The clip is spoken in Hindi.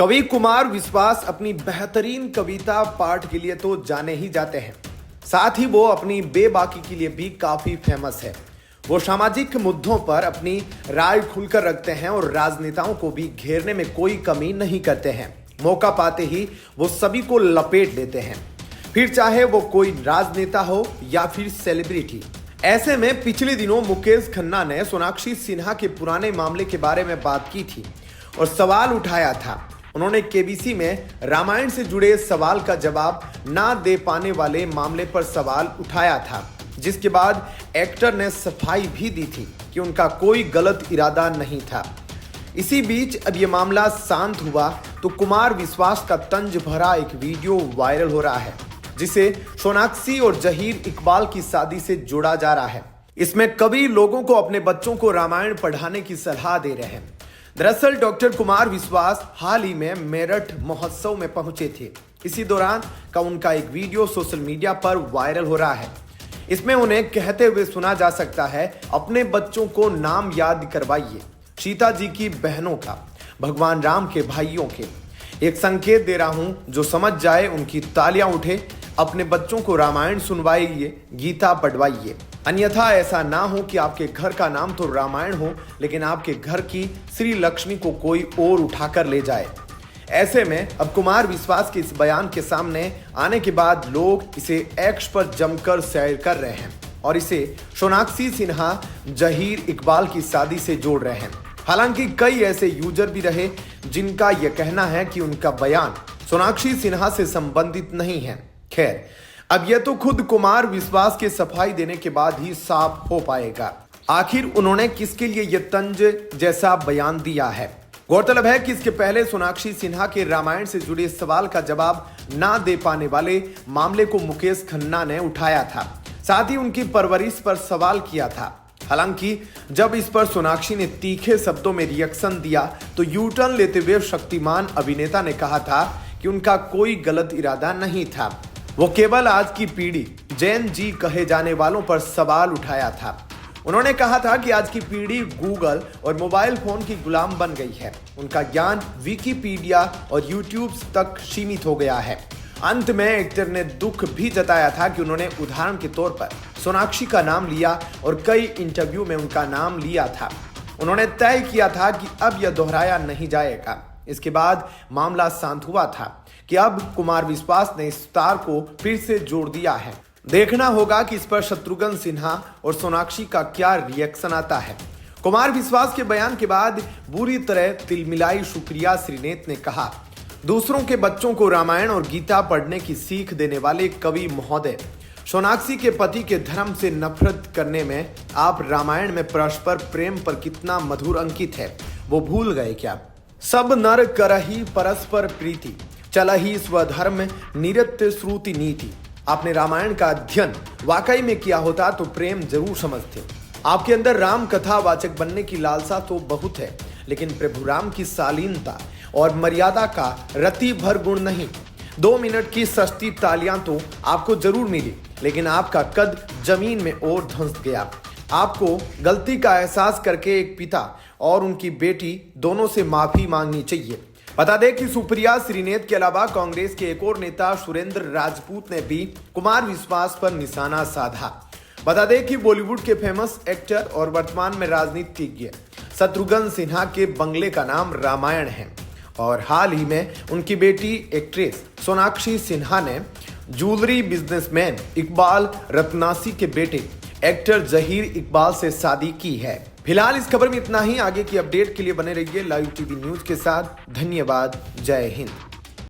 कवि कुमार विश्वास अपनी बेहतरीन कविता पाठ के लिए तो जाने ही जाते हैं, साथ ही वो अपनी बेबाकी के लिए भी काफी फेमस है। वो सामाजिक मुद्दों पर अपनी राय खुलकर रखते हैं और राजनेताओं को भी घेरने में कोई कमी नहीं करते हैं। मौका पाते ही वो सभी को लपेट लेते हैं, फिर चाहे वो कोई राजनेता हो या फिर सेलिब्रिटी। ऐसे में पिछले दिनों मुकेश खन्ना ने सोनाक्षी सिन्हा के पुराने मामले के बारे में बात की थी और सवाल उठाया था। उन्होंने केबीसी में रामायण से जुड़े सवाल का जवाब ना दे पाने वाले मामले पर सवाल उठाया था, जिसके बाद एक्टर ने सफाई भी दी थी कि उनका कोई गलत इरादा नहीं था। इसी बीच अब ये मामला शांत हुआ तो कुमार विश्वास का तंज भरा एक वीडियो वायरल हो रहा है, जिसे सोनाक्षी और जहीर इकबाल की शादी से जोड़ा जा रहा है। इसमें कवि लोगों को अपने बच्चों को रामायण पढ़ाने की सलाह दे रहे हैं। दरअसल डॉक्टर कुमार विश्वास हाल ही में मेरठ महोत्सव में पहुंचे थे। इसी दौरान का उनका एक वीडियो सोशल मीडिया पर वायरल हो रहा है। इसमें उन्हें कहते हुए सुना जा सकता है, अपने बच्चों को नाम याद करवाइए, सीता जी की बहनों का, भगवान राम के भाइयों के। एक संकेत दे रहा हूं, जो समझ जाए उनकी तालियां उठे। अपने बच्चों को रामायण सुनवाइए, गीता पढ़वाइए, अन्यथा ऐसा ना हो कि आपके घर का नाम तो रामायण हो, लेकिन आपके घर की श्री लक्ष्मी को कोई और उठाकर ले जाए। ऐसे में अब कुमार विश्वास के इस बयान के सामने आने के बाद लोग इसे एक्स पर जमकर शेयर कर रहे हैं और इसे सोनाक्षी सिन्हा जहीर इकबाल की शादी से जोड़ रहे हैं। हालांकि कई ऐसे यूजर भी रहे जिनका यह कहना है कि उनका बयान सोनाक्षी सिन्हा से संबंधित नहीं है। खैर, अब यह तो खुद कुमार विश्वास के सफाई देने के बाद ही साफ हो पाएगा, आखिर उन्होंने किसके लिए यह तंज जैसा बयान दिया है। गौरतलब है कि इसके पहले सोनाक्षी सिन्हा के रामायण से जुड़े सवाल का जवाब ना दे पाने वाले मामले को मुकेश खन्ना ने उठाया था, साथ ही उनकी परवरिश पर सवाल किया था। हालांकि जब इस पर सोनाक्षी ने तीखे शब्दों में रिएक्शन दिया तो यू टर्न लेते हुए शक्तिमान अभिनेता ने कहा था कि उनका कोई गलत इरादा नहीं था, वो केवल आज की पीढ़ी जैन जी कहे जाने वालों पर सवाल उठाया था। उन्होंने कहा था कि आज की पीढ़ी गूगल और मोबाइल फोन की गुलाम बन गई है, उनका ज्ञान विकिपीडिया और यूट्यूब तक सीमित हो गया है। अंत में एक्टर ने दुख भी जताया था कि उन्होंने उदाहरण के तौर पर सोनाक्षी का नाम लिया और कई इंटरव्यू में उनका नाम लिया था। उन्होंने तय किया था कि अब यह दोहराया नहीं जाएगा। इसके बाद मामला शांत हुआ था कि अब कुमार विश्वास ने इस तार को फिर से जोड़ दिया है। देखना होगा कि इस पर शत्रुघ्न सिन्हा और सोनाक्षी का क्या रिएक्शन आता है। कुमार विश्वास के बयान के बाद बुरी तरह तिलमिलाई शुक्रिया श्रीनेत ने कहा, दूसरों के बच्चों को रामायण और गीता पढ़ने की सीख देने वाले कवि महोदय, सोनाक्षी के पति के धर्म से नफरत करने में आप रामायण में परस्पर प्रेम पर कितना मधुर अंकित है, वो भूल गए क्या? सब नर करही परस्पर प्रीति, चलही स्वधर्म निरत्य श्रुति नीति। आपने रामायण का अध्ययन वाकई में किया होता तो प्रेम जरूर समझते। आपके अंदर राम कथा वाचक बनने की लालसा तो बहुत है, लेकिन प्रभु राम की शालीनता और मर्यादा का रति भर गुण नहीं। 2 मिनट की सस्ती तालियां तो आपको जरूर मिली, लेकिन आपका कद जमीन में और धंस गया। आपको गलती का एहसास करके एक पिता और उनकी बेटी दोनों से माफी मांगनी चाहिए। बता दें कि सुप्रिया श्रीनेत के अलावा कांग्रेस के एक और नेता सुरेंद्र राजपूत ने भी कुमार विश्वास पर निशाना साधा। बता दें कि बॉलीवुड के फेमस एक्टर और वर्तमान में राजनीतिज्ञ शत्रुघ्न सिन्हा के बंगले का नाम रामायण है और हाल ही में उनकी बेटी एक्ट्रेस सोनाक्षी सिन्हा ने ज्वेलरी बिजनेसमैन इकबाल रत्नासी के बेटे एक्टर जहीर इकबाल से शादी की है। फिलहाल इस खबर में इतना ही। आगे की अपडेट के लिए बने रहिए लाइव टीवी न्यूज के साथ। धन्यवाद। जय हिंद।